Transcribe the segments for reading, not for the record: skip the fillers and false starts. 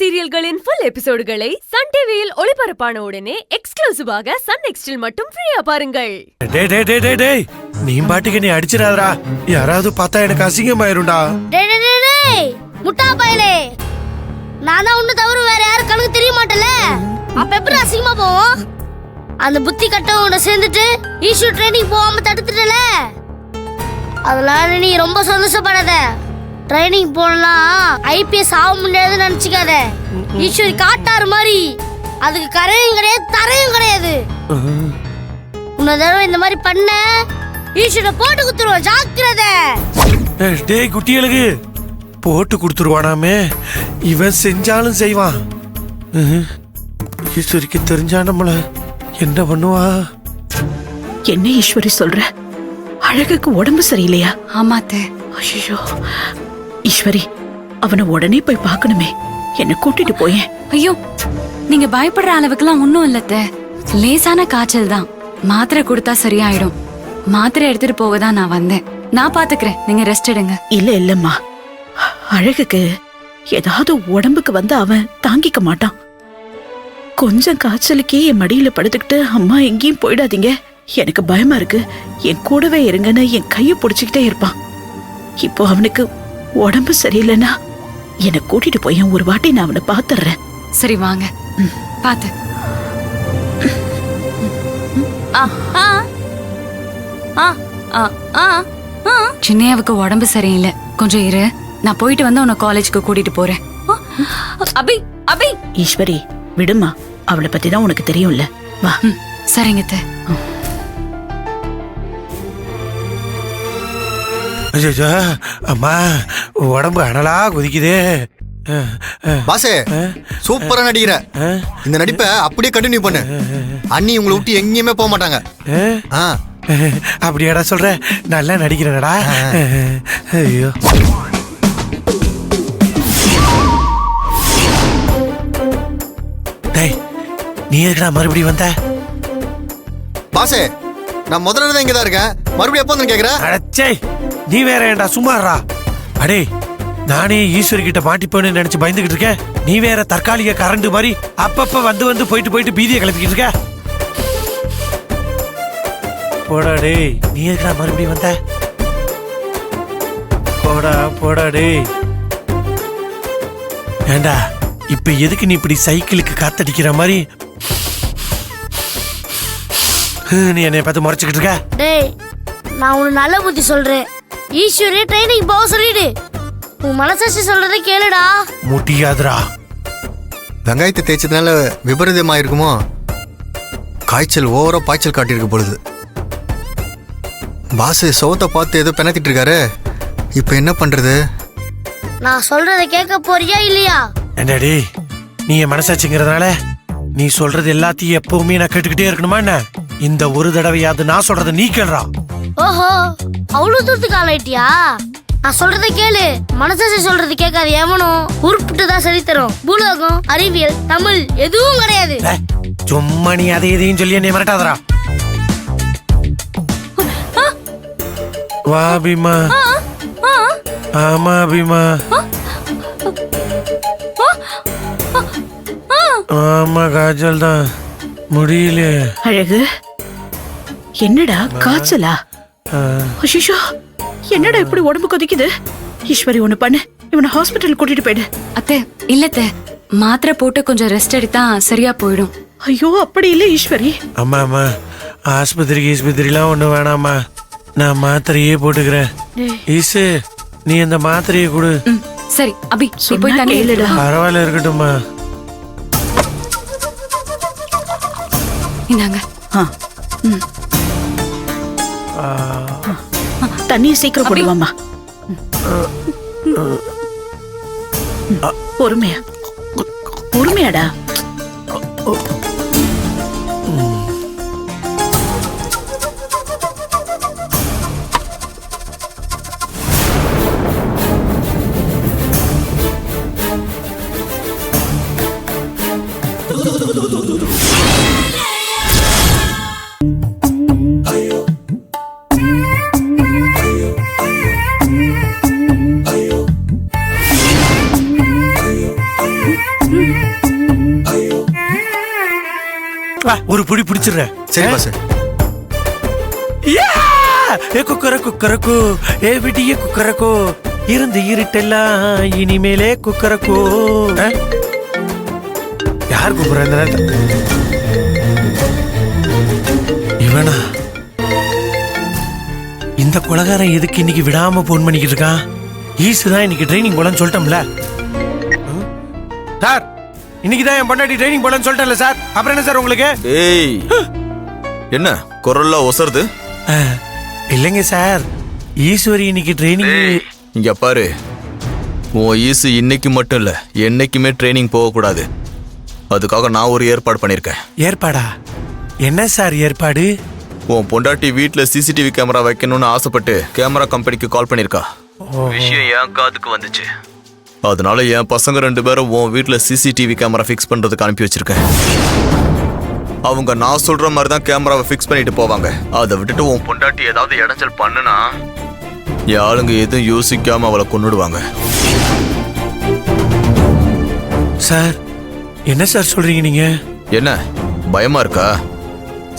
சீரியல்களின் full எபிசோடுகளை Sun டிவியில் ஒளிபரப்பான உடனே எக்ஸ்க்ளூசிவாக சன் நெக்ஸ்டில் மட்டும் ஃப்ரீயா பாருங்கள். டேய் நீ பாட்டுக்கு நீ அடிச்சிராதடா. யாராவது பார்த்தா எனக்கு அசிங்கமாயிரும்டா. டேய் முட்டா பயலே, நானா ஒண்ணு தவிர வேற யாரும் கணக்கு தெரிய மாட்டல. அப்ப எப்படி அசிங்கமா போவோம்? அந்த புத்தி கட்டவோட சேர்ந்துட்டு ஈஷு ட்ரைனிங் போகாம தடுத்துட்டல. அதனால நீ ரொம்ப சந்தோஷப்படாத. ட்ரைனிங் போனலாம் ஐபிஎஸ் ஆக முடியாதுன்னு நினைச்சுக்காத. ஈஸ்வரி காட்டாரு மாதிரி, அதுக்கு கரையும் கிடையாது தரையும் கிடையாது. உன்ன தடவை இந்த மாதிரி பண்ண ஈஸ்வர போட்டு குத்துருவோம், ஜாக்கிரதை. டேய் குட்டிகளுக்கு போட்டு கொடுத்துருவானாமே, இவன் செஞ்சாலும் செய்வான். ஈஸ்வரிக்கு தெரிஞ்சா நம்மள என்ன பண்ணுவா? என்ன ஈஸ்வரி சொல்ற? அழகுக்கு உடம்பு சரியில்லையா? ஆமாத்தே. ஐயோ ஈஸ்வரி, அவனை உடனே போய் பார்க்கணுமே, என்ன கூட்டிட்டு போயேன். ஐயோ, நீங்க பயப்படுற அளவுக்குலாம் ஒண்ணும் இல்லத்த. லேசான காய்ச்சல் தான், மாத்திரை கொடுத்தா சரியாயிடும். மாத்திரை எடுத்துட்டு போகதான் நான் வந்தேன். நான் பாத்துக்கிறேன், நீங்க ரெஸ்ட் எடுங்க. இல்லம்மா, அழகுக்கு ஏதாவது உடம்புக்கு வந்து அவன் தாங்கிக்க மாட்டான். கொஞ்சம் காய்ச்சலுக்கே என் மடியில படுத்துக்கிட்டு அம்மா எங்கேயும் போயிடாதீங்க, எனக்கு பயமா இருக்கு, என் கூடவே இருங்கன்னு என் கைய பிடிச்சுக்கிட்டே இருப்பான். இப்போ அவனுக்கு உடம்பு சரியில்லைன்னா என்னை கூட்டிட்டு போய் ஒரு வாட்டி நான் அவனை பாத்துறேன். சரி வாங்க, பாத்து. சின்னையாவுக்கு உடம்பு சரியில்லை, கொஞ்சம் இரு, நான் போயிட்டு வந்து உன்னை காலேஜுக்கு கூட்டிட்டு போறேன். அபி அபி. ஈஸ்வரி விடுமா, அவளை பத்தி தான் உனக்கு தெரியும்ல, வா. சரிங்க. அம்மா உடம்பு அனலா குதிக்குதே. பாசே, சூப்பரா நடிக்கிற. இந்த நடிப்பை அப்படியே கண்டினியூ பண்ணு. அண்ணி உங்களை விட்டு எங்கேயுமே போக மாட்டாங்க. அப்படியாடா சொல்ற? நல்லா நடிக்கிறேனடா. ஐயோ டேய், நீ எதுக்குடா மறுபடியும் வந்த? பாசே, நான் முதல்ல தான் இங்கதான் இருக்கேன், மறுபடியும் எப்போ வந்து கேக்குற? அடச்சே, நீ வேற ஏன்டா சும்மாறா? அடே, நானே ஈஸ்வரி கிட்ட மாட்டிப்போன்னு நினைச்சு பயந்துகிட்டு இருக்கேன். நீ வேற தற்காலிக கரண்ட் மாதிரி அப்பப்ப வந்து போயிட்டு பீதியை கிளப்பிக்கிட்டு இருக்க. போடா டேய், நீ எதுக்குடா மறுபடியும் வந்த? போடா டேய். ஏண்டா இப்ப எதுக்கு நீ இப்படி சைக்கிளுக்கு காத்தடிக்கிற மாதிரி நீ என்னை பார்த்து முறைச்சுக்கிட்டு இருக்க? டேய், நான் உனக்கு நல்ல புத்தி சொல்றேன். ஈஸ்வரி ட்ரைனிங் போக சொல்லிடு. உன் மனசாட்சி சொல்றதை கேளுடா. முடியாதுடா. வெங்காயத்தை தேய்ச்சதுனால விபரீதமா இருக்குமோ? காய்ச்சல் ஓவரா பாய்ச்சல் காட்டியிருக்கு பொழுது. பாஸ் சோத்தை பார்த்து ஏதோ பெணத்திட்டு இருக்காரு. இப்ப என்ன பண்றது? நான் சொல்றதை கேட்க போறியா இல்லையா? என்னடி நீ என் மனசாட்சிங்கிறதுனால நீ சொல்றது எல்லாத்தையும் எப்பவுமே நான் கேட்டுக்கிட்டே இருக்கணுமா என்ன? இந்த ஒரு தடவையாவது நான் சொல்றத நீ கேளுடா. ஓஹோ, அவ்வளவு தூரத்துக்கு ஆளாயிட்டியா? நான் சொல்றத கேளு, மனசாட்சி சொல்றது கேட்காது எவனும் உருப்பிட்டு தான் சரி தரும். பூலோகம், அறிவியல், தமிழ் எதுவும் கிடையாது. சும்மா நீ அதை எதையும் சொல்லி என்னை மிரட்டாதடா. வா பீமா. ஆமா பீமா. ஆமா காய்ச்சல் தான், முடியல. அழகு, என்னடா காய்ச்சலா? ஐயோ, என்னடா இப்படி உடம்பு கொதிக்குது? ஈஸ்வரி ஒண்ணு பண்ணு, இவனை ஹாஸ்பிட்டல் கூட்டிட்டு போயிடு. அத்தை இல்லத்த, மாத்திரை போட்டு கொஞ்சம் ரெஸ்ட் எடுத்தா சரியா போயிடும். ஐயோ அப்படி இல்ல ஈஸ்வரி. அம்மா ஆஸ்பத்திரிலாம் ஒண்ணு வேணாமா, நான் மாத்திரையே போட்டுக்கிறேன். ஈசு, நீ அந்த மாத்திரையை கொடு. சரி அபி, நீ போய் தண்ணி இல்லடா. பரவாயில்ல, இருக்கட்டும்மா. இந்தாங்க. தண்ணியை சீக்கிரம் போடுவாமா. பொறுமையாடா. வா ஒரு புடி பிடிச்சிடுறேன். சரி பாஸ். ஏ குக்கரக்கு ஏ விடிய குக்கரக்கோ இருந்து இருட்டெல்லாம் இனிமேலே குக்கரக்கோ. யார் கூப்பிடுற இந்த நேரத்துல? இவனா? இந்த கொலகாரன் எதுக்கு இன்னைக்கு விடாம போன் பண்ணிக்கிட்டு இருக்கான்? ஈஸுதான் இன்னைக்கு ட்ரைனிங் போலன்னு சொல்லிட்டோம்ல சார். இன்னைக்கு தான் என் பொண்டாட்டி ட்ரைனிங் போலன்னு சொல்லிட்டேன்ல சார். அப்புறம் என்ன சார் உங்களுக்கு? ஏய் என்ன குரல்ல ஒசருது? இல்லைங்க சார், ஈஸ்வரி இன்னைக்கு ட்ரைனிங். இங்க பாரு, உன் ஈசு இன்னைக்கு மட்டும் இல்ல என்னைக்குமே ட்ரைனிங் போகக்கூடாது. அதுக்காக நான் ஒரு ஏற்பாடு பண்ணிருக்கேன். ஏற்பாடா? என்ன சார் ஏற்பாடு? உன் பொண்டாட்டி வீட்டுல சிசிடிவி கேமரா வைக்கணும்னு ஆசைப்பட்டு கேமரா கம்பெனிக்கு கால் பண்ணிருக்கா. விஷயம் என் காதுக்கு வந்துச்சு. அதனால என் பசங்க 2 பேரும் உன் வீட்டுல சிசிடிவி கேமரா ஃபிக்ஸ் பண்றதுக்கு அனுப்பி வச்சிருக்கேன். அவங்க நான் சொல்ற மாதிரி தான் கேமராவை ஃபிக்ஸ் பண்ணிட்டு போவாங்க. அதை விட்டுட்டு உன் பொண்டாட்டி ஏதாவது இடைஞ்சல் பண்ணுனா என் ஆளுங்க எதுவும் யோசிக்காம அவளை கொன்னுடுவாங்க. சார் என்ன சார் சொல்றீங்க நீங்க? என்ன பயமா இருக்கா?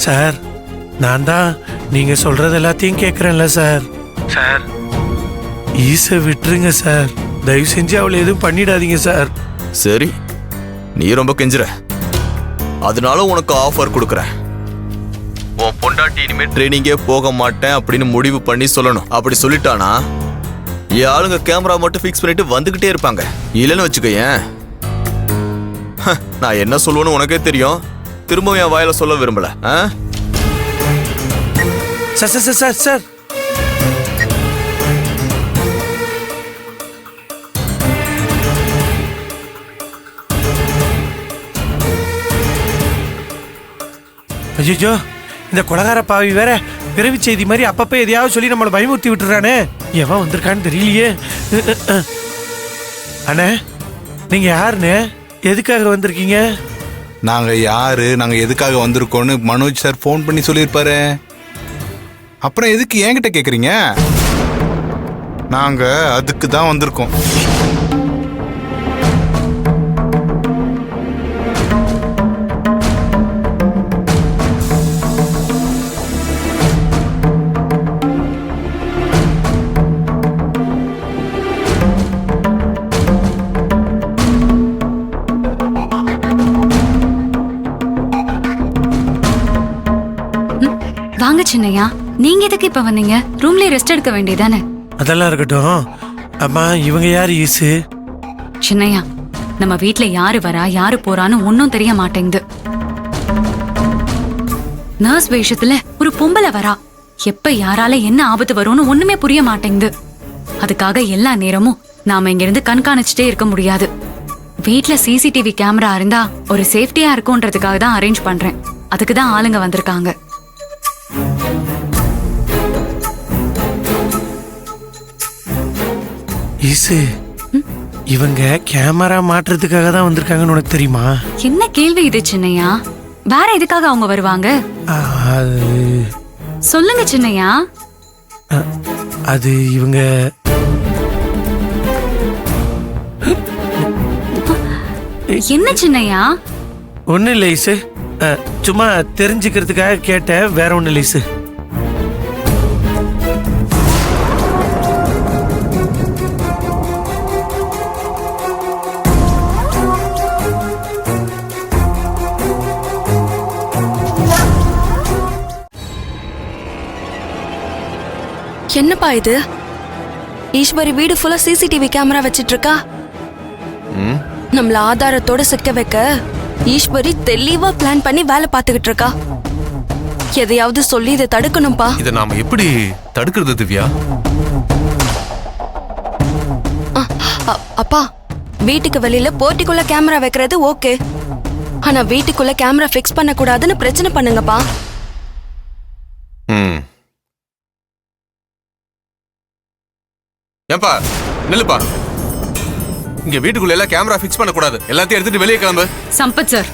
சார் நான் தான் நீங்க சொல்றது எல்லாத்தையும் கேட்கறேன்ல சார். சார் ஈஸை விட்டுருங்க சார், தயவு செஞ்சு அவளை எதுவும் பண்ணிடாதீங்க சார். சரி, நீ ரொம்ப கெஞ்சுற, அதனால உனக்கு ஆஃபர் கொடுக்குறேன். உன் பொண்டாட்டி இனிமே ட்ரைனிங்கே போக மாட்டேன் அப்படின்னு முடிவு பண்ணி சொல்லணும். அப்படி சொல்லிட்டானா என் ஆளுங்க கேமரா மட்டும் ஃபிக்ஸ் பண்ணிட்டு வந்துகிட்டே இருப்பாங்க. இல்லைன்னு வச்சுக்கோயேன், நான் என்ன சொல்லுவேன்னு உனக்கே தெரியும். திரும்ப என் வாயில சொல்ல விரும்பல. சார் சார் சார் சார் ஐயோ, இந்த கொலகார பாவி வேற பிறவி செய்தி மாதிரி அப்பப்ப எதையாவது சொல்லி நம்மளை பயமுறுத்தி விட்டுறானே. எவன் வந்திருக்கான்னு தெரியலையே. அண்ணே நீங்க யாருன்னு, எதுக்காக வந்திருக்கீங்க? நாங்க யாரு, நாங்க எதுக்காக வந்திருக்கோன்னு மனோஜ் சார் ஃபோன் பண்ணி சொல்லியிருப்பாரு. அப்புறம் எதுக்கு என்கிட்ட கேக்குறீங்க? நாங்க அதுக்கு தான் வந்திருக்கோம். வாங்க சின்னையா, நீங்க எதுக்கு இப்ப வந்தீங்க? ரூம்ல ரெஸ்ட் எடுக்க வேண்டியதானே? அதெல்லாம் இருக்கட்டும். அம்மா இவங்க யாரு ஈசு? சின்னையா, நம்ம வீட்ல யாரு வரா யாரு போறான்னு ஒன்னும் தெரிய மாட்டேங்குது. நர்ஸ் வேஷத்துல ஒரு பொம்பளை வரா. எப்ப யாரால என்ன ஆபத்து வரும்னு ஒண்ணுமே புரிய மாட்டேங்குது. அதுக்காக எல்லா நேரமும் நாம இங்க இருந்து கண்காணிச்சுட்டே இருக்க முடியாது. வீட்ல சிசிடிவி கேமரா இருந்தா ஒரு சேஃப்டியா இருக்கும்ன்றதுக்காக தான் அரேஞ்ச் பண்றேன். அதுக்கு தான் ஆளுங்க வந்திருக்காங்க. ஈசு, இவங்க கேமரா மாற்றுறதுக்காக தான் வந்திருக்காங்கன்னு உனக்கு தெரியுமா? என்ன கேள்வி இது சின்னையா? வேற எதுக்காக அவங்க வருவாங்க? சொல்லுங்க சின்னையா. அது இவங்க என்ன சின்னையா? ஒன்னும் இல்லை ஈசு, சும்மா தெரிஞ்சுக்கிறதுக்காக கேட்டேன், வேற ஒன்னும் இல்லை ஈசு. என்னப்பா இது? ஈஸ்வரி வீடு ஃபுல்லா சிசிடிவி கேமரா வச்சிட்டு இருக்கா. நம்மள ஆதாரத்தோட சிக்க வைக்க ஈஸ்வரி தெளிவா பிளான் பண்ணி வேலை பார்த்துக்கிட்டு இருக்கா. எதையாவது சொல்லி இதை தடுக்கணும்பா. இதை நாம எப்படி தடுக்கிறது திவ்யா? அப்பா, வீட்டுக்கு வெளியில போர்ட்டிக்குள்ள கேமரா வைக்கிறது ஓகே, ஆனா வீட்டுக்குள்ள கேமரா ஃபிக்ஸ் பண்ண கூடாதுன்னு பிரச்சனை பண்ணுங்கப்பா. ஏன்பா நில்லுப்பா, இங்க வீட்டுக்குள்ள எல்லாம் கேமரா ஃபிக்ஸ் பண்ண கூடாது, எல்லாத்தையும் எடுத்துட்டு வெளியே கிளம்பு. சம்பத் சார்,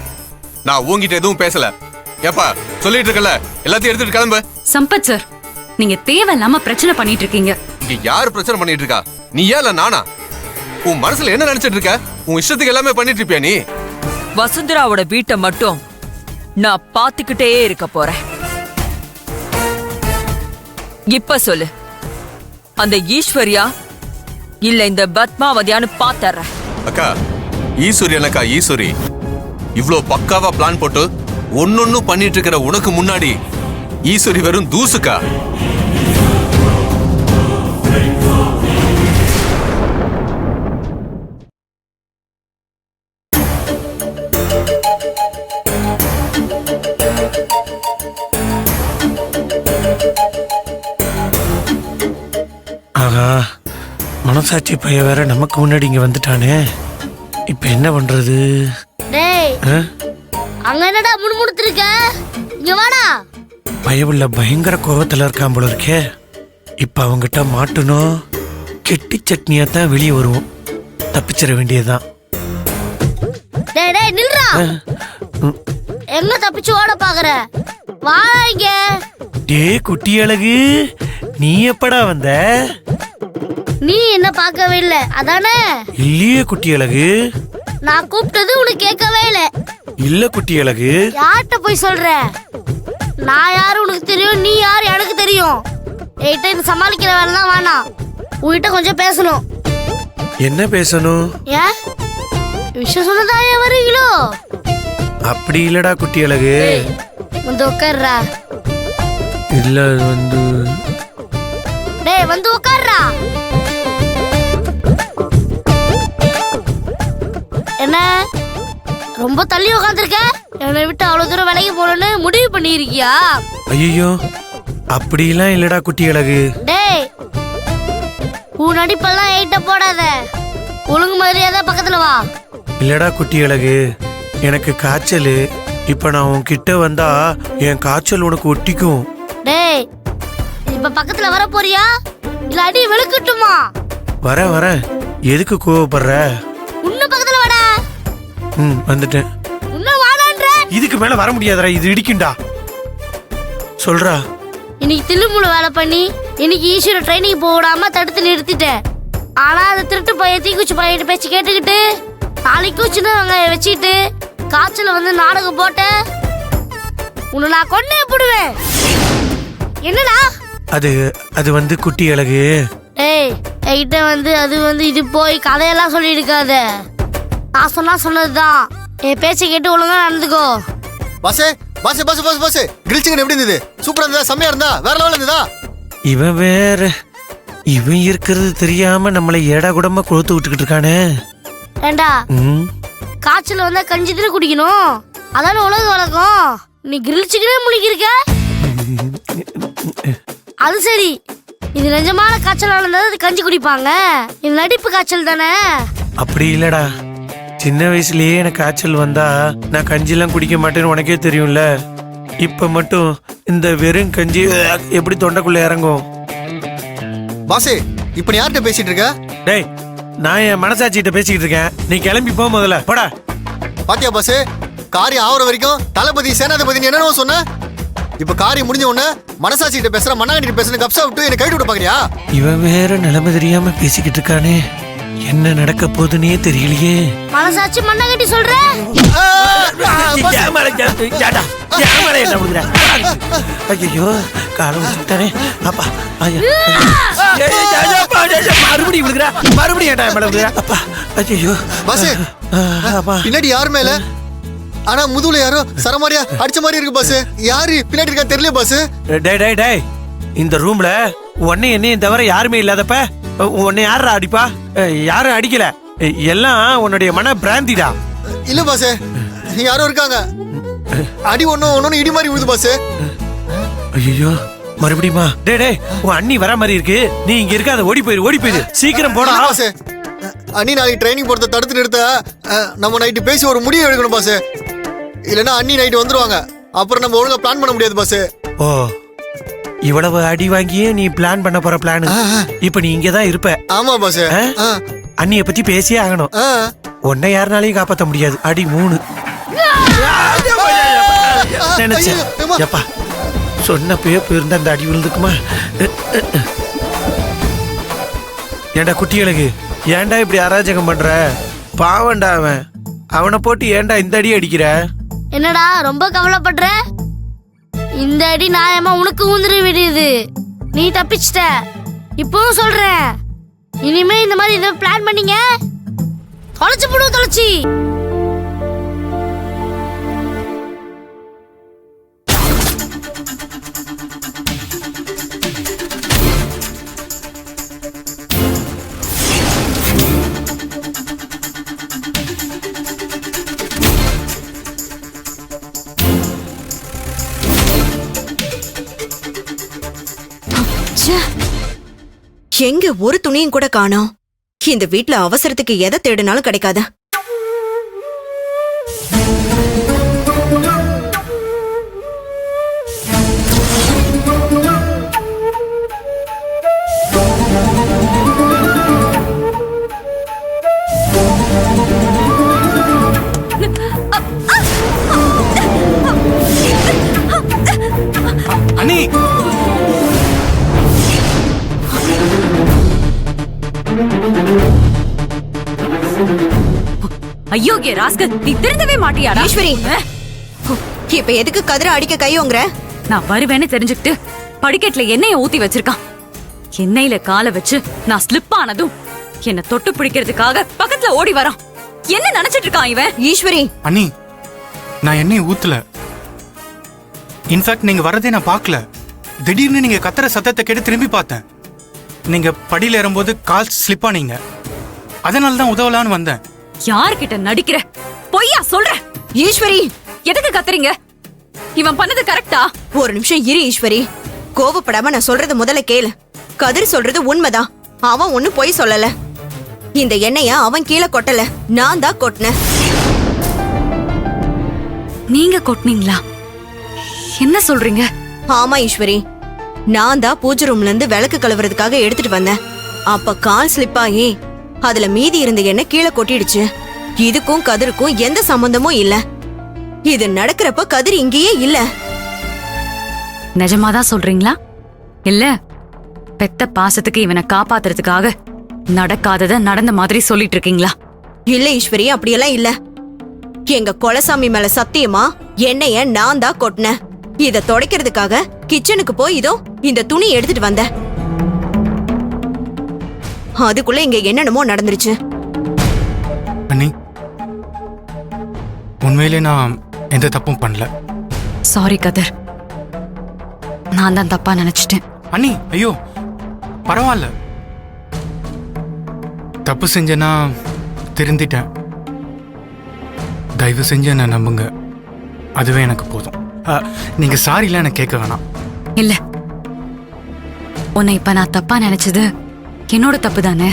நான் உங்ககிட்ட எதுவும் பேசல. ஏப்பா சொல்லிட்டு இருக்கல, எல்லாத்தையும் எடுத்துட்டு கிளம்பு. சம்பத் சார், நீங்க தேவையில்லாம பிரச்சனை பண்ணிட்டு இருக்கீங்க. இங்க யாரு பிரச்சனை பண்ணிட்டு இருக்கா? நீயா இல்ல நானா? உன் மனசுல என்ன நினைச்சிட்டு இருக்க? உன் இஷ்டத்துக்கு எல்லாமே பண்ணிட்டு இருப்பியா நீ? வசுந்தராவோட வீட்டை மட்டும் நான் பாத்துக்கிட்டே இருக்க போறேன். இப்ப சொல்லு, அந்த ஈஸ்வரியா இல்ல இந்த பத்மாவதியான்னு பாத்தர்றேன். அக்கா ஈஸ்வரி எனக்கா ஈஸ்வரி இவ்ளோ பக்காவா பிளான் போட்டு ஒன்னொன்னு பண்ணிட்டு இருக்கிற உனக்கு முன்னாடி ஈஸ்வரி வெறும் தூசுக்கா. ஆகா, மனசாட்சி பைய வேற நமக்கு முன்னாடி இங்க வந்துட்டானே. இப்ப என்ன பண்றது? டேய் ஆ? அங்க என்னடா முணுமுணுத்திருக்க? இங்க வாடா. பயவுள்ள பயங்கர கோவத்துல இருக்கான் போல இருக்கே. இப்ப அவங்கிட்ட மாட்டணும், கெட்டி சட்னியா தான் வெளியே வருவோம். தப்பிச்சிட வேண்டியதுதான். டேய் டேய் நில்றா. எங்க தப்பிச்சு ஓட பாக்குற? வா இங்க. டே குட்டி அழகு, நீ எப்படா வந்த? நீ என்ன பார்க்கவே இல்ல அதானே? இல்லையே குட்டி அழகு. நான் கூப்பிட்டது உனக்கு கேட்கவே இல்ல. இல்ல குட்டி அழகு. யார்கிட்ட போய் சொல்ற? நான் யாரு உனக்கு தெரியும், நீ யாரு எனக்கு தெரியும். என்கிட்ட இந்த சமாளிக்கிற வேலைலாம் வேணாம். உன்கிட்ட கொஞ்சம் பேசணும். என்ன பேசணும்? ஏன் விஷயம் சொன்னதா வரீங்களோ? அப்படி இல்லடா குட்டி அழகு. வந்து உட்கார்றா. இல்ல வந்து டேய் வந்து உட்கார்றா. என்ன ரொம்ப தள்ளி உட்காந்துருக்க? என்னை விட்டு அவ்வளவு தூரம் விலகி போறேன்னு முடிவு பண்ணிருக்கியா? ஐயோ, அப்படிலாம் இல்லடா குட்டி அழகு. டேய் உன் நடிப்பெல்லாம் எயிட்ட போடாத. ஒழுங்கு மரியாதை பக்கத்துல வா. இல்லடா குட்டி அழகு, எனக்கு காய்ச்சல். இப்ப நான் உன்கிட்ட வந்தா என் காய்ச்சல் உனக்கு ஒட்டிக்கும். டேய் இப்ப பக்கத்துல வர போறியா இல்ல அடி வெளுக்கட்டுமா? வர வர. எதுக்கு கோவப்படுற? இன்னும் பக்கத்துல வாடா. வந்துட்டேன். இன்னும் வாடான்ற. இதுக்கு மேல வர முடியாதுடா, இது இடிக்கும்டா. சொல்றா. இன்னைக்கு தில்லுமுழு வேலை பண்ணி இன்னைக்கு ஈஸ்வர ட்ரைனிங் போடாம தடுத்து நிறுத்திட்டேன். ஆனா அந்த திருட்டு பையன் தீக்குச்சி பையன் பேச்சு கேட்டுக்கிட்டு நாளைக்கு சின்ன வெங்காயம் வச்சுக்கிட்டு காய்ச்சல வந்து நாடகம் போட்ட உன்னை நான் கொன்னே போடுவேன். என்னடா அது அது வந்து குட்டி அழகு. ஏய் என்கிட்ட வந்து அது வந்து இது போய் கதையெல்லாம் சொல்லி இருக்காத. நான் சொன்னதுதான். என் பேச்சை கேட்டு ஒழுங்கா நடந்துக்கோ. பாசே பாசே பாசே பாசே பாசே கிரில் சிக்கன் எப்படி இருந்தது? சூப்பரா இருந்ததா? செம்மையா இருந்தா? வேற லெவல்ல இருந்ததா? இவன் வேற, இவன் இருக்கிறது தெரியாம நம்மளை ஏடா கூடமா கொளுத்து விட்டுக்கிட்டு இருக்கானே. ஏண்டா காய்ச்சல் வந்தா கஞ்சி தான் குடிக்கணும், அதான உலக வழக்கம். நீ கிரில் சிக்கனே முழுகிருக்க. அது சரி, இது நிஜமான காய்ச்சல் இருந்தா அது கஞ்சி குடிப்பாங்க. இது நடிப்பு காய்ச்சல் தானே? அப்படி இல்லடா, சின்ன வயசுலயே எனக்கு காய்ச்சல் வந்தா நான் கஞ்சிலாம் குடிக்க மாட்டேன்னு உனக்கே தெரியும்ல. இப்ப மட்டும் இந்த வெறும் கஞ்சி எப்படி தொண்டைக்குள்ள இறங்கும்? பாசே இப்ப நீ யார்கிட்ட பேசிட்டு இருக்க? டேய், நான் என் மனசாட்சிகிட்ட பேசிக்கிட்டு இருக்கேன். நீ கிளம்பி போ முதல்ல, போடா. பாத்தியா பாசே, காரியம் ஆகுற வரைக்கும் தளபதி சேனாதிபதி என்னென்னவோ சொன்ன. இப்ப காரியம் முடிஞ்ச உடனே மனசாட்சி கிட்ட பேசுற, மண்ணாங்கட்டி பேசுற, கப்சா விட்டு என்ன கைட்டு விட பாக்குறியா? இவன் வேற நிலைமை தெரியாம பேசிக்கிட்டு இருக்கானே. என்ன நடக்க போகுதுன்னே தெரியலையே. மனசாட்சி மண்ணை கட்டி சொல்ற. ஐயோ, காலம் விட்டானே. அப்பா மறுபடியும் விழுகிறா, மறுபடியும் ஏட்டா மேல விழுகிறா. அப்பா ஐயோ பாசே, பின்னாடி யாரு மேல? ஆனா முதுகுல யாரோ சரமாரியா அடிச்ச மாதிரி இருக்கு பாசு. யாரு பின்னாடி இருக்கா தெரியல பாசு. டேய் டேய் டேய், இந்த ரூம்ல உன்னை என்னையும் தவிர யாருமே இல்லாதப்ப உன்னை யாரா அடிப்பா? யாரும் அடிக்கல, எல்லாம் உன்னுடைய மன பிராந்திடா. இல்ல பாசே, யாரோ இருக்காங்க. அடி ஒன்னு இடி மாதிரி விழுது பாசு. ஐயோ, மறுபடியுமா? டேய் டேய், உன் அண்ணி வர மாதிரி இருக்கு. நீ இங்க இருக்காத, ஓடி போயிரு சீக்கிரம் போடா. பாசே, அண்ணி நாளைக்கு ட்ரைனிங் போறத தடுத்து நிறுத்த நம்ம நைட்டு பேசி ஒரு முடிவு எடுக்கணும் பாசு. இல்லன்னா அண்ணி நைட்டு வந்துருவாங்க, அப்புறம் நம்ம ஒழுங்கா பிளான் பண்ண முடியாது பாசு. ஓ, இவ்வளவு அடி வாங்கியே நீ பிளான் பண்ண போற பிளான். இப்ப நீ இங்கதான் இருப்ப. ஆமா பாசு. அண்ணிய பத்தி பேசியே ஆகணும். உன்னை யாருனாலையும் காப்பாத்த முடியாது. அடி 3 நினைச்சேன். எப்பா சொன்னப்பே போயிருந்தா அந்த அடி விழுந்துக்குமா? ஏண்டா குட்டி அழகு, ஏன்டா இப்படி அராஜகம் பண்ற? பாவண்டா அவன். அவனை போட்டு ஏன்டா இந்த அடி அடிக்கிற? என்னடா ரொம்ப கவலைப்படுற? இந்த அடி நியாயமா உனக்கு ஊந்துரு விடுது. நீ தப்பிச்சிட்ட. இப்பவும் சொல்றேன், இனிமே இந்த மாதிரி இதை பிளான் பண்ணீங்க தொலைச்சு போடுவோம், தொலைச்சி. எங்க ஒரு துணியும் கூட காணோம். இந்த வீட்ல அவசரத்துக்கு எதை தேடினாலும் கிடைக்காத. அண்ணி ஐயோ ஏ ராஸ்கல், நீ திருந்தவே மாட்டியாடா? ஈஸ்வரி, இப்ப எதுக்கு கதிர அடிக்க கையோங்கற? நான் வருவேன்னு தெரிஞ்சுக்கிட்டு படிக்கட்டுல எண்ணெய ஊத்தி வச்சிருக்கான். எண்ணெயில காலை வச்சு நான் ஸ்லிப் ஆனதும் என்ன தொட்டு பிடிக்கிறதுக்காக பக்கத்துல ஓடி வரான். என்ன நினைச்சிட்டு இருக்கான் இவன்? ஈஸ்வரி, அண்ணி நான் எண்ணெய் ஊத்தல. இன்ஃபேக்ட் நீங்க வரதே நான் பார்க்கல. திடீர்னு நீங்க கத்துற சத்தத்தை கேட்டு திரும்பி பார்த்தேன். நீங்க படியில ஏறும்போது கால் ஸ்லிப் ஆனீங்க. அதனால தான் உதவலான்னு வந்தேன். யார்கிட்ட நடிக்கிற? பொய்யா சொல்ற? ஈஸ்வரி, எதுக்கு கத்துறீங்க? இவன் பண்ணது கரெக்டா? ஒரு நிமிஷம் இரு ஈஸ்வரி. கோவப்படாம நான் சொல்றது முதல்ல கேளு. கதிர் சொல்றது உண்மைதான். அவன் ஒண்ணு பொய் சொல்லல. இந்த எண்ணெய அவன் கீழே கொட்டல, நான் தான் கொட்டினேன். நீங்க கொட்டினீங்களா? என்ன சொல்றீங்க? ஆமா ஈஸ்வரி, நான் தான் பூஜை ரூம்ல இருந்து விளக்கு கழுவுறதுக்காக எடுத்துட்டு வந்தேன். அப்ப கால் ஸ்லிப் ஆகி அதுல மீதி இருந்த எண்ணெய் கீழே கொட்டிடுச்சு. இதுக்கும் கதிருக்கும் எந்த சம்பந்தமும் இல்ல. இது நடக்கிறப்ப கதிர் இங்கேயே இல்ல. நிஜமாதான் சொல்றீங்களா? இல்ல பெத்த பாசத்துக்கு இவனை காப்பாத்துறதுக்காக நடக்காதத நடந்த மாதிரி சொல்லிட்டு இருக்கீங்களா? இல்ல ஈஸ்வரி, அப்படியெல்லாம் இல்ல. எங்க கொலசாமி மேல சத்தியமா எண்ணெய நான் தான் கொட்டினேன். இத துடைக்கிறதுக்காக கிச்சனுக்கு போய் இதோ இந்த துணி எடுத்துட்டு வந்தேன். அதுக்குள்ள இங்க என்னென்னமோ நடந்துருச்சு. அண்ணி, உண்மையிலே நான் எந்த தப்பும் பண்ணல. சாரி கதிர், நான் தான் தப்பா நினைச்சிட்டேன். அண்ணி, ஐயோ பரவாயில்ல. தப்பு செஞ்சேன்னா திருந்திட்டேன். தயவு செஞ்சு என்ன நம்புங்க, அதுவே எனக்கு போதும். நீங்க சாரிலாம் எனக்கு கேட்க வேணாம். இல்ல, உன்னை இப்ப நான் தப்பா நினைச்சது என்னோட தப்பு தானே.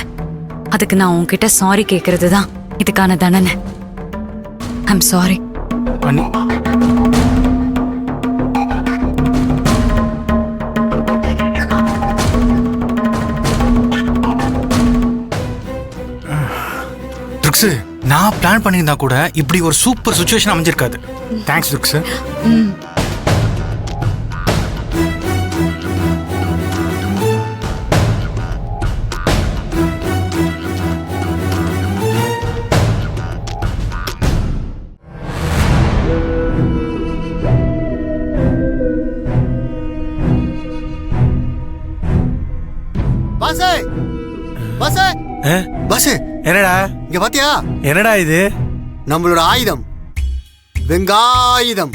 அதுக்கு நான் உன்கிட்ட சாரி கேக்குறது தான் இதுக்கான தண்டனை. I'm sorry. அண்ணி, ருக்ஸு, நான் பிளான் பண்ணியிருந்தா கூட இப்படி ஒரு சூப்பர் சுச்சுவேஷன் அமைஞ்சிருக்காது. தேங்க்ஸ் ருக்ஸு. பாசே பாசே பாசே, என்னடா இங்க பாத்தியா? என்னடா இது? நம்மளோட ஆயுதம், வெங்காயுதம்.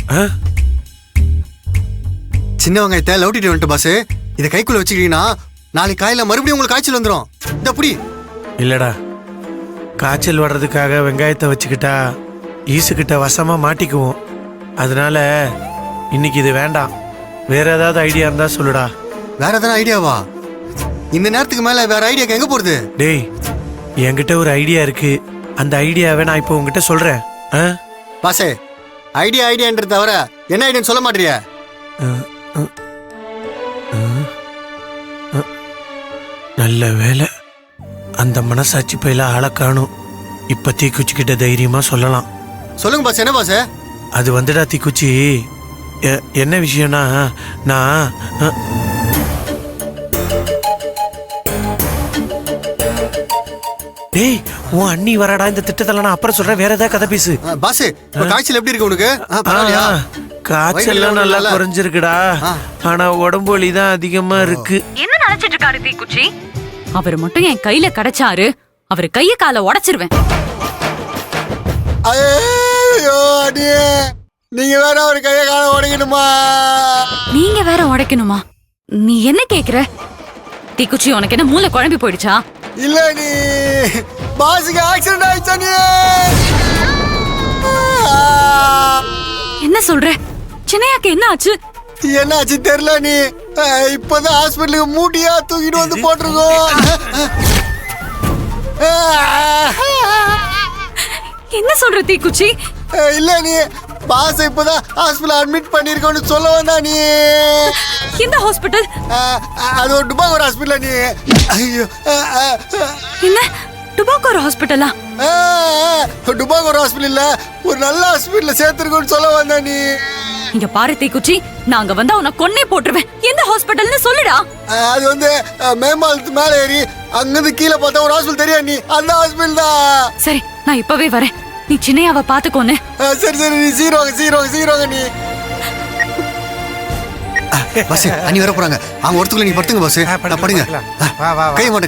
சின்ன வெங்காயத்தை லவுட்டிட்டு வந்துட்டு பாசு. இதை கைக்குள்ள வச்சுக்கிட்டீங்கன்னா நாளைக்கு காலையில மறுபடியும் உங்களுக்கு காய்ச்சல் வந்துடும். இந்த புடி. இல்லடா, காய்ச்சல் வர்றதுக்காக வெங்காயத்தை வச்சுக்கிட்டா ஈசுக்கிட்ட வசமா மாட்டிக்குவோம். அதனால இன்னைக்கு இது வேண்டாம். வேற ஏதாவது ஐடியா இருந்தா சொல்லுடா. வேற எதனா ஐடியாவா? இந்த நேரத்துக்கு மேல வேற ஐடியாக்கு எங்க போறது? டேய், என்கிட்ட ஒரு ஐடியா இருக்கு. அந்த ஐடியாவை நான் இப்போ உங்ககிட்ட சொல்றேன். பாசே, ஐடியான்றது தவிர என்ன ஐடியான்னு சொல்ல மாட்டியா? நல்ல வேலை, அந்த மனசாட்சி பையில ஆளை காணும். இப்ப தீக்குச்சிக்கிட்ட தைரியமா சொல்லலாம். சொல்லுங்க பாசே. என்ன பாசே? அது வந்துடா தீக்குச்சி. என்ன விஷயம்னா, நான் டேய் உன் அண்ணி வரடா இந்த திட்டத்துல நான் அப்புறம் சொல்றேன், வேற ஏதாவது கதை பேசு. பாஸ் இப்ப காய்ச்சல் எப்படி இருக்கு உனக்கு? பரவாயில்லையா? காய்ச்சல்லாம் நல்லா குறைஞ்சிருக்குடா, ஆனா உடம்பு வலி தான் அதிகமா இருக்கு. என்ன நினைச்சிட்டு இருக்காரு தீக்குச்சி? அவர் மட்டும் என் கையில கிடைச்சாரு, அவர் கைய கால உடைச்சிருவேன். ஐயோ அடியே, நீங்க வேற ஒரு கைய கால உடைக்கணுமா? நீங்க வேற உடைக்கணுமா? நீ என்ன கேக்குற தீக்குச்சி? உனக்கு என்ன மூளை குழம்பி போயிடுச்சா? இல்ல நீ பாஸுக்கு ஆக்சிடென்ட் ஆயிடுச்சா? நீ என்ன சொல்ற? சின்னையாக்கு என்ன ஆச்சு? என்ன ஆச்சு தெரியல. நீ இப்பதான் ஹாஸ்பிட்டலுக்கு மூட்டியா தூக்கிட்டு வந்து போட்டிருக்கோம். என்ன சொல்ற தீக்குச்சி? இல்ல நீ பாஸ் இப்பதான் ஹாஸ்பிட்டல் அட்மிட் பண்ணிருக்கோன்னு சொல்ல வந்தா. நீ எந்த ஹாஸ்பிட்டல்? அது ஒரு டுபாகூர் ஹாஸ்பிட்டல். நீ ஐயோ என்ன டுபாகூர் ஹாஸ்பிட்டலா? டுபாகூர் ஹாஸ்பிட்டல் இல்ல, ஒரு நல்ல ஹாஸ்பிட்டல் சேர்த்திருக்கோன்னு சொல்ல வந்தா. நீ இங்க பாரு தீக்குச்சி, நாங்க வந்தா உன்னை கொன்னே போட்டுருவேன். எந்த ஹாஸ்பிட்டல்னு சொல்லுடா. அது வந்து மேம்பாலத்து மேல ஏறி அங்கிருந்து கீழே பார்த்தா ஒரு ஹாஸ்பிட்டல் தெரியும். நீ அந்த ஹாஸ்பிட்டல் தான். சரி, நான் இப்பவே வரேன். நீ சின்னையாவை பாத்துக்கோன்னு. சரி சரி, நீ சீரோங்க நீ. பஸ் அண்ணி வர போறாங்க, அவங்க ஒருத்துக்குள்ள நீ படுத்துங்க. பஸ் படுங்க.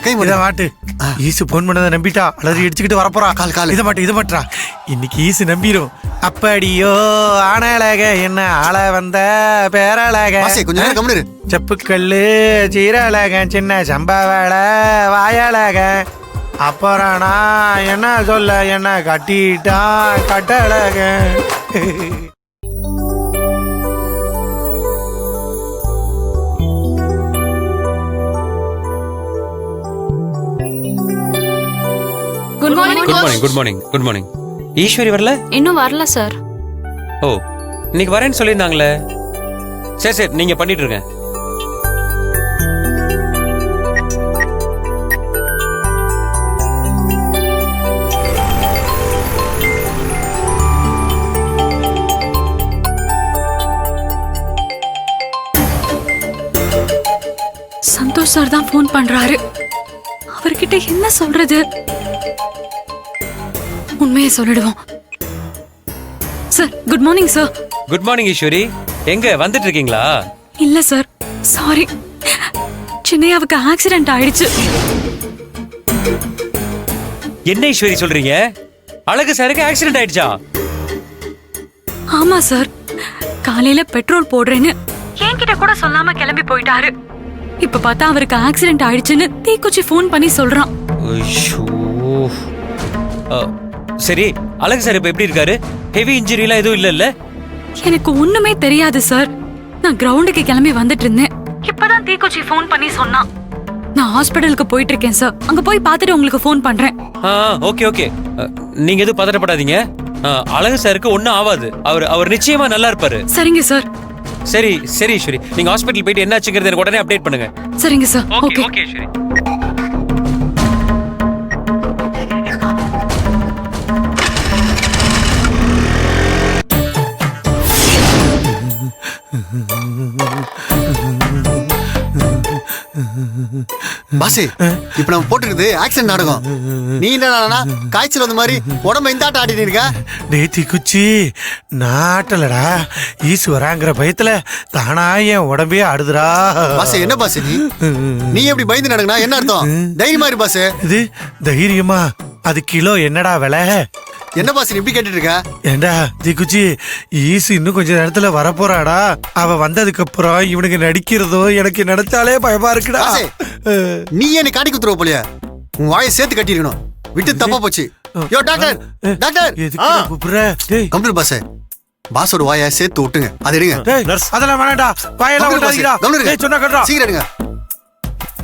கை மாட்டு ஈசு போன் பண்ணதை நம்பிட்டா, அலறி அடிச்சுக்கிட்டு வரப்போறா. கால் இதை மாட்டா இன்னைக்கு ஈசு நம்பிரும். அப்படியோ ஆனழக என்ன ஆள வந்த பேரழக, கொஞ்சம் நேரம் கம்முனு. செப்புக்கல்லு சீரழக சின்ன சம்பவள வாயழக, அப்புறம் நான் என்ன சொல்ல என்ன கட்டிட்டான் கட்டழக. Good morning. Good morning. Eswari வரல? இன்னும் வரல சார். ஓ, இன்னைக்கு வரேன்னு சொல்லியிருந்தாங்களே. சரி நீங்க பண்ணிட்டு இருங்க. சந்தோஷ் சார் தான் போன் பண்றாரு. அவர்கிட்ட என்ன சொல்றது? உண்மையை சொல்லிடுவோம். Sir good morning sir. Good morning Eswari. எங்க வந்துட்டு இருக்கீங்களா? இல்ல சார், சாரி. சின்னையாவுக்கு ஆக்சிடென்ட் ஆயிடுச்சு. என்ன ஈஸ்வரி சொல்றீங்க? அழகு சாருக்கு ஆக்சிடென்ட் ஆயிடுச்சா? ஆமா சார், காலையில பெட்ரோல் போடுறேன்னு என்கிட்ட கூட சொல்லாம கிளம்பி போயிட்டாரு. இப்ப பார்த்தா அவருக்கு ஆக்சிடென்ட் ஆயிடுச்சுன்னு தீக்குச்சி போன் பண்ணி சொல்றான். சரி, அழகு சார் இப்ப எப்படி இருக்காரு? ஹெவி இன்ஜுரி எல்லாம் எதுவும் இல்ல? எனக்கு ஒண்ணுமே தெரியாது சார். நான் கிரவுண்டுக்கு கிளம்பி வந்துட்டு இருந்தேன். இப்பதான் தீக்குச்சி போன் பண்ணி சொன்னான். நான் ஹாஸ்பிடலுக்கு போயிட்டு இருக்கேன் சார். அங்க போய் பார்த்துட்டு உங்களுக்கு போன் பண்றேன். ஓகே. நீங்க எதுவும் பதட்டப்படாதீங்க. அழகு சாருக்கு ஒன்னும் ஆகாது. அவர் நிச்சயமா நல்லா இருப்பாரு. சரிங்க சார். சரி ஈஸ்வரி, நீங்க ஹாஸ்பிடல் போயிட்டு என்னாச்சுங்கிறது எனக்கு உடனே அப்டேட் பண்ணுங்க. சரிங்க சார். ஓகே ஈஸ்வரி. பாசி இப்ப நம்ம போட்டுருக்குது ஆக்சிடென்ட் நாடகம். நீ என்ன காய்ச்சல் வந்த மாதிரி உடம்ப இந்த ஆட்டம் ஆடிட்டு இருக்க? நேத்தி குச்சி நாட்டலடா, ஈசு வராங்கிற பயத்துல தானா என் உடம்பே ஆடுதுடா. பாசி என்ன பாசி நீ எப்படி பயந்து நடங்கனா என்ன அர்த்தம்? தைரியமா இரு பாசி. இது தைரியமா? அது கிலோ என்னடா விலை? என்ன பாசி இப்படி கேட்டுட்டு இருக்க? ஏண்டா தீக்குச்சி, ஈசு இன்னும் கொஞ்ச நேரத்துல வரப்போறாடா. அவ வந்ததுக்கு அப்புறம் இவனுக்கு நடிக்கிறதோ எனக்கு நினைச்சாலே பயமா இருக்குடா. நீ என்ன காட்டி குத்துருவ போலியா? உன் வாயை சேர்த்து கட்டிருக்கணும். விட்டு தப்பா போச்சு. யோ டாக்டர் கம்ப்யூட்டர் பாஸ், பாஸோட வாயை சேர்த்து விட்டுங்க. அது எடுங்க. அதெல்லாம் வேணாடா, வாயெல்லாம் விடாதீங்கடா. சொன்னா கட்டுறா. சீக்கிரம் எடுங்க.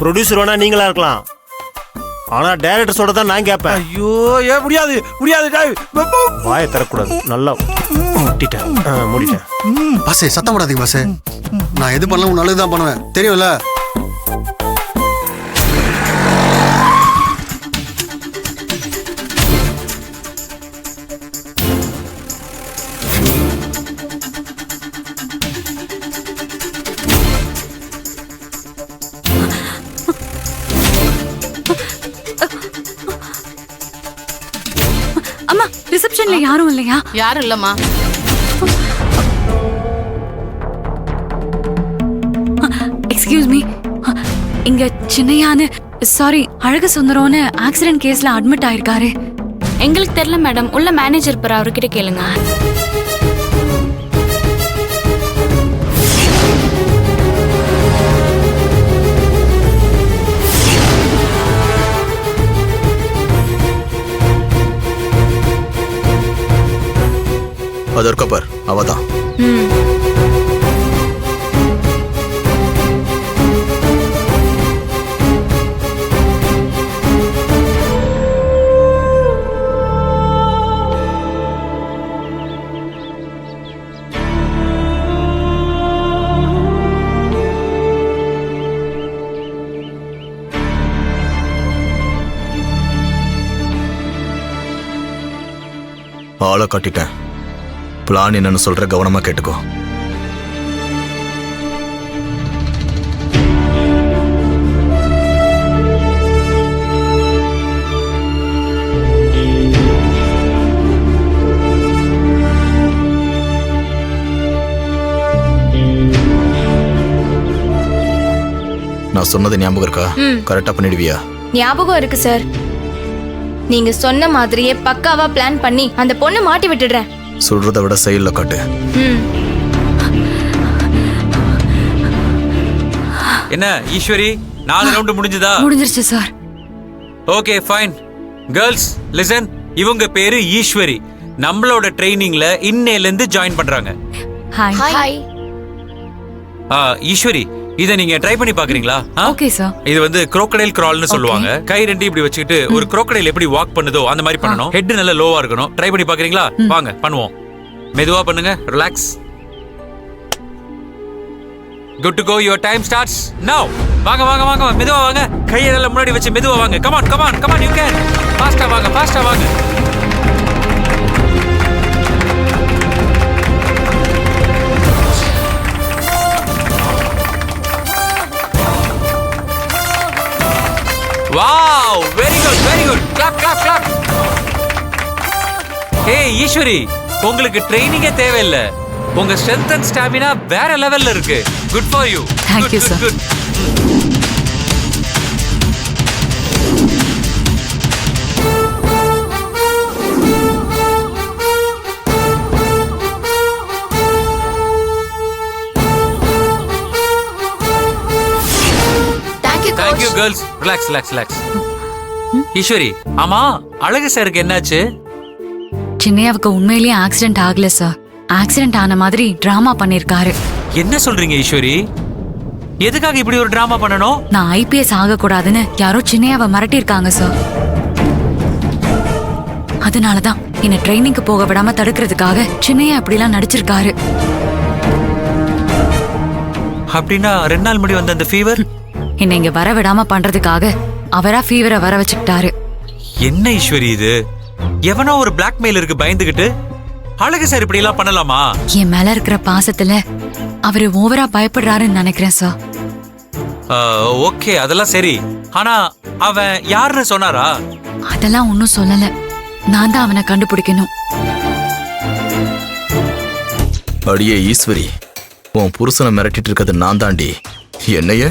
ப்ரொடியூசர் வேணா நீங்களா இருக்கலாம், ஆனா டைரக்டர் சொல்றத நான் கேட்பேன். ஐயோ ஏன் முடியாது? வாயை தரக்கூடாது. நல்லா மூடிட்டேன். பாசே சத்தம் போடாதீங்க பாசே. நான் எது பண்ணலாம் நல்லதுதான் பண்ணுவேன், தெரியும்ல? கிச்சன்ல யாரும் இல்லையா? யாரும் இல்லம்மா. எக்ஸ்கியூஸ் மீ, இங்க சின்னையான்னு சாரி அழகு சுந்தரம்னு ஆக்சிடென்ட் கேஸ்ல அட்மிட் ஆயிருக்காரு. எங்களுக்கு தெரியல மேடம், உள்ள மேனேஜர் பாரு, அவர்கிட்ட கேளுங்க. அது இருக்க பார், அவதான். ஆளை காட்டிட்டேன். பிளான் என்னன்னு சொல்ற, கவனமா கேட்டுக்கோ. நான் சொன்னது ஞாபகம் இருக்கா? கரெக்டா பண்ணிடுவியா? ஞாபகம் இருக்கு சார். நீங்க சொன்ன மாதிரியே பக்காவா பிளான் பண்ணி அந்த பொண்ணை மாட்டி விட்டுடுறேன். சொல்றதை விட செயல்ல காட்டு. என்ன ஈஸ்வரி, 4 ரவுண்ட் முடிஞ்சதா? முடிஞ்சிருச்சு sir. Okay fine. Girls listen, இவங்க பேரு ஈஸ்வரி. நம்மளோட ட்ரைனிங்ல இன்னையில இருந்து ஜாயின் பண்றாங்க. ஹாய். ஈஸ்வரி, இத நீங்க ட்ரை பண்ணி பாக்குறீங்களா? Okay sir. இது வந்து crocodile crawlனு சொல்லுவாங்க. கை ரெண்டு இப்படி வச்சுக்கிட்டு ஒரு crocodile எப்படி வாக் பண்ணுதோ அந்த மாதிரி பண்ணனும். ஹெட் நல்ல லோவா இருக்கணும். ட்ரை பண்ணி பாக்குறீங்களா? வாங்க பண்ணுவோம். மெதுவா பண்ணுங்க. Relax. Good to go. Your time starts now. வாங்க வாங்க வாங்க, மெதுவா வாங்க. கையை நல்ல முன்னாடி வச்சு மெதுவா வாங்க. Come on come on come on, you can. ஃபாஸ்டா வாங்க, ஃபாஸ்டா வாங்க. Wow, very good very good. Clap clap clap. Hey Eswari, உங்களுக்கு ட்ரெயினிங்கே தேவையில்லை. உங்க ஸ்ட்ரென்த் அண்ட் ஸ்டாமினா வேற லெவல்ல இருக்கு. Good for you. Thank you sir. Thank you girls. Relax relax relax. Eswari, ஆமா அழகு சாருக்கு என்னாச்சு? சின்னையாவுக்கு உண்மையிலேயே ஆக்சிடென்ட் ஆகல சார். ஆக்சிடென்ட் ஆன மாதிரி டிராமா பண்ணிருக்காரு. என்ன சொல்றீங்க ஈஸ்வரி? எதுக்காக இப்படி ஒரு டிராமா பண்ணணும்? நான் ஐபிஎஸ் ஆக கூடாதுன்னு யாரோ சின்னையாவை மிரட்டி இருக்காங்க சார். அதனாலதான் என்ன ட்ரைனிங்க்கு போக விடாம தடுக்கிறதுக்காக சின்னையா இப்படிலாம் நடிச்சிருக்காரு. அப்படின்னா 2 நாள் முடி வந்த அந்த ஃபீவர் என்ன இங்க வர விடாம பண்றதுக்காக அவரா ஃபீவரை வர வச்சுக்கிட்டாரு. என்ன ஈஸ்வரி இது? எவனோ ஒரு பிளாக்மெயிலருக்கு பயந்துகிட்டு அழகு சார் இப்படி எல்லாம் பண்ணலாமா? என் மேல இருக்கிற பாசத்துல அவரு ஓவரா பயப்படுறாருன்னு நினைக்கிறேன் சார். ஓகே, அதெல்லாம் சரி. ஆனா அவன் யாருன்னு சொன்னாரா? அதெல்லாம் ஒன்னும் சொல்லல. நான் தான் அவனை கண்டுபிடிக்கணும். அடியே ஈஸ்வரி, உன் புருஷனை மிரட்டிட்டு இருக்கிறது நான் தாண்டி. என்னைய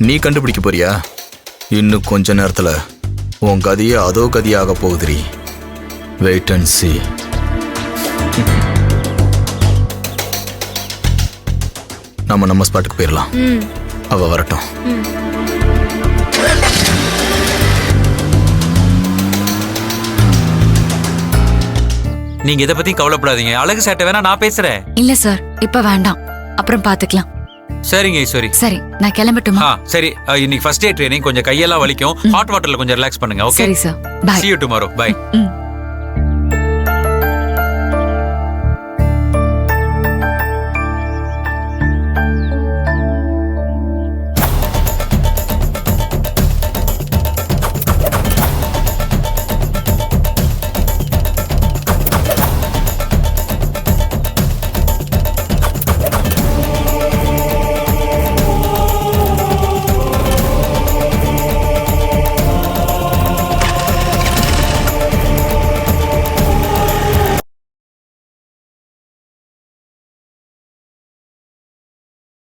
நீ கண்டுபிடிக்க போறியா? இன்னும் கொஞ்ச நேரத்துல உன் கதியே அதோ கதியாக போகுதுரி. வெயிட் அண்ட் சீ. நம்ம ஸ்பாட்டுக்கு போயிடலாம். அவ வரட்டும். நீங்க இத பத்தி கவலைப்படாதீங்க. அழகு சாட்ட வேணா நான் பேசுறேன். இல்ல சார், இப்ப வேண்டாம், அப்புறம் பாத்துக்கலாம். சரிங்க ஈஸ்வரி. சரி, நான் கிளம்பட்டுமா? சரி, இன்னைக்கு ஃபர்ஸ்ட் டே ட்ரைனிங், கொஞ்சம் கையெல்லாம் வலிக்கும். ஹாட் வாட்டர்ல கொஞ்சம் ரிலாக்ஸ் பண்ணுங்க. ஓகே சரி sir. Bye. See you tomorrow. Bye.